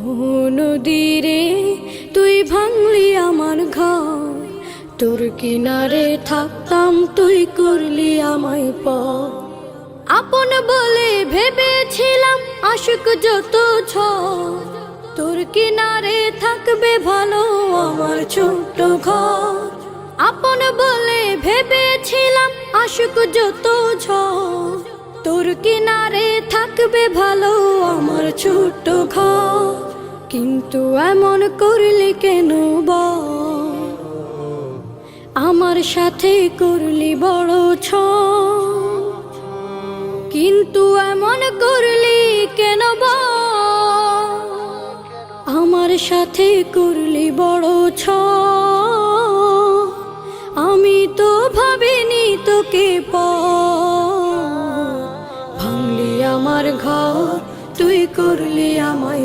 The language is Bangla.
নদীরে তুই ভাঙলি আমার ঘর, তোর কিনারে থাকতাম তুই করলি আমায় পর। আপন বলে ভেবেছিলাম আশুক যত ঝড়, তোর কিনারে থাকবে ভালো আমার ছোট্ট ঘর। আপন বলে ভেবেছিলাম আশুক যত ঝড়, তোর কিনারে থাকবে ভালো আমার ছোট্ট ঘর। কিন্তু এমন করলি কেন বল, আমার সাথে করলি বড় ছল। কিন্তু এমন করলি কেন বল, আমার সাথে করলি বড় ছল। আমি তো ভাবিনি তোকে পর, ভাঙলি আমার ঘর,